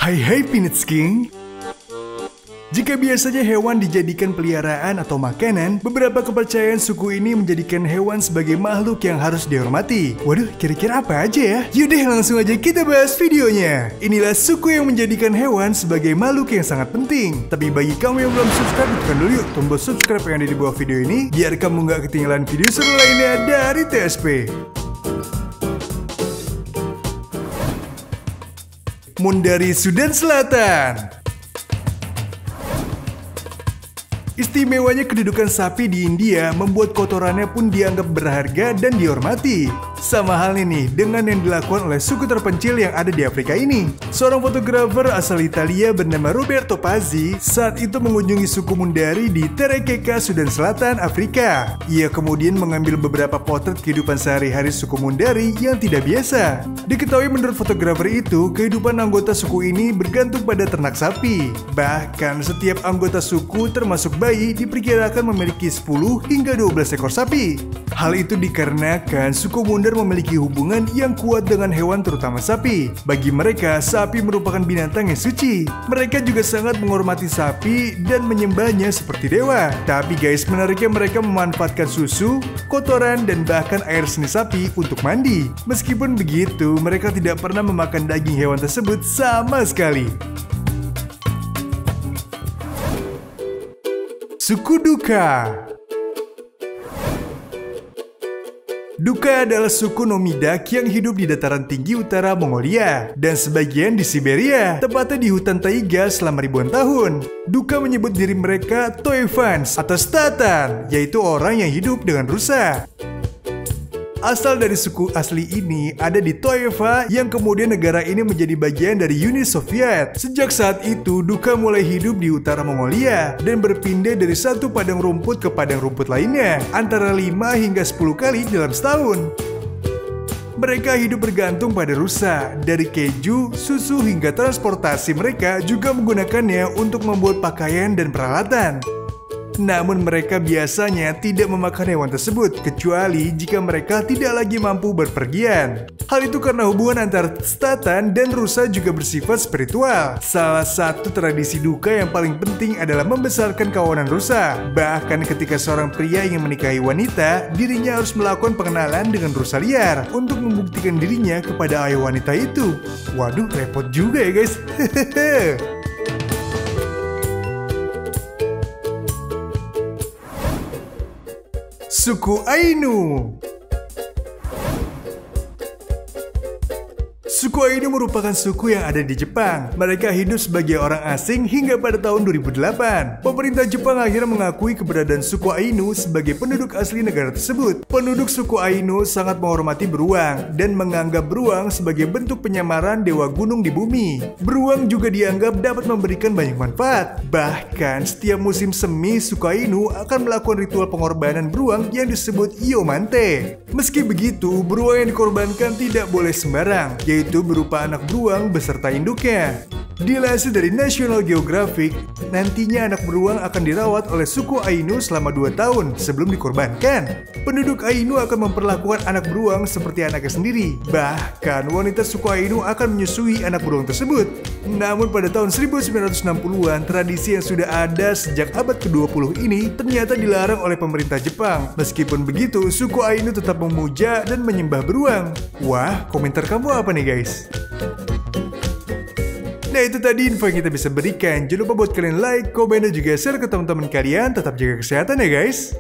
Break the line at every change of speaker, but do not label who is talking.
Hai Peanuts King. Jika biasanya hewan dijadikan peliharaan atau makanan, beberapa kepercayaan suku ini menjadikan hewan sebagai makhluk yang harus dihormati. Waduh, kira-kira apa aja ya? Yaudah langsung aja kita bahas videonya. Inilah suku yang menjadikan hewan sebagai makhluk yang sangat penting. Tapi bagi kamu yang belum subscribe, tekan dulu yuk tombol subscribe yang ada di bawah video ini, biar kamu nggak ketinggalan video seru lainnya dari TSP. Mundari Sudan Selatan. Istimewanya kedudukan sapi di India membuat kotorannya pun dianggap berharga dan dihormati. Sama halnya nih dengan yang dilakukan oleh suku terpencil yang ada di Afrika ini. Seorang fotografer asal Italia bernama Roberto Pazzi saat itu mengunjungi suku Mundari di Terekeka, Sudan Selatan, Afrika. Ia kemudian mengambil beberapa potret kehidupan sehari-hari suku Mundari yang tidak biasa. Diketahui menurut fotografer itu, kehidupan anggota suku ini bergantung pada ternak sapi. Bahkan setiap anggota suku termasuk bayi diperkirakan memiliki 10 hingga 12 ekor sapi. Hal itu dikarenakan suku Mundar memiliki hubungan yang kuat dengan hewan terutama sapi. Bagi mereka, sapi merupakan binatang yang suci. Mereka juga sangat menghormati sapi dan menyembahnya seperti dewa. Tapi guys, menariknya mereka memanfaatkan susu, kotoran, dan bahkan air seni sapi untuk mandi. Meskipun begitu, mereka tidak pernah memakan daging hewan tersebut sama sekali. Suku Duka. Duka adalah suku Nomidak yang hidup di dataran tinggi utara Mongolia dan sebagian di Siberia, tepatnya di hutan taiga selama ribuan tahun. Duka menyebut diri mereka Toevans atau Statan, yaitu orang yang hidup dengan rusa. Asal dari suku asli ini ada di Toeva yang kemudian negara ini menjadi bagian dari Uni Soviet. Sejak saat itu, Duka mulai hidup di utara Mongolia dan berpindah dari satu padang rumput ke padang rumput lainnya antara 5 hingga 10 kali dalam setahun. Mereka hidup bergantung pada rusa. Dari keju, susu hingga transportasi mereka juga menggunakannya untuk membuat pakaian dan peralatan. Namun mereka biasanya tidak memakan hewan tersebut kecuali jika mereka tidak lagi mampu berpergian. Hal itu karena hubungan antara Statan dan rusa juga bersifat spiritual. Salah satu tradisi Duka yang paling penting adalah membesarkan kawanan rusa. Bahkan ketika seorang pria ingin menikahi wanita, dirinya harus melakukan pengenalan dengan rusa liar untuk membuktikan dirinya kepada ayah wanita itu. Waduh, repot juga ya guys. Suku Ainu. Suku Ainu merupakan suku yang ada di Jepang. Mereka hidup sebagai orang asing hingga pada tahun 2008. Pemerintah Jepang akhirnya mengakui keberadaan suku Ainu sebagai penduduk asli negara tersebut. Penduduk suku Ainu sangat menghormati beruang dan menganggap beruang sebagai bentuk penyamaran dewa gunung di bumi. Beruang juga dianggap dapat memberikan banyak manfaat. Bahkan setiap musim semi, suku Ainu akan melakukan ritual pengorbanan beruang yang disebut Iomante. Meski begitu, beruang yang dikorbankan tidak boleh sembarang, yaitu berupa anak beruang beserta induknya. Dilansir dari National Geographic, nantinya anak beruang akan dirawat oleh suku Ainu selama 2 tahun sebelum dikorbankan. Penduduk Ainu akan memperlakukan anak beruang seperti anaknya sendiri. Bahkan wanita suku Ainu akan menyusui anak beruang tersebut. Namun pada tahun 1960-an, tradisi yang sudah ada sejak abad ke-20 ini ternyata dilarang oleh pemerintah Jepang. Meskipun begitu, suku Ainu tetap memuja dan menyembah beruang. Wah, komentar kamu apa nih guys? Nah, itu tadi info yang kita bisa berikan. Jangan lupa buat kalian like, komen, dan juga share ke teman-teman kalian. Tetap jaga kesehatan ya guys.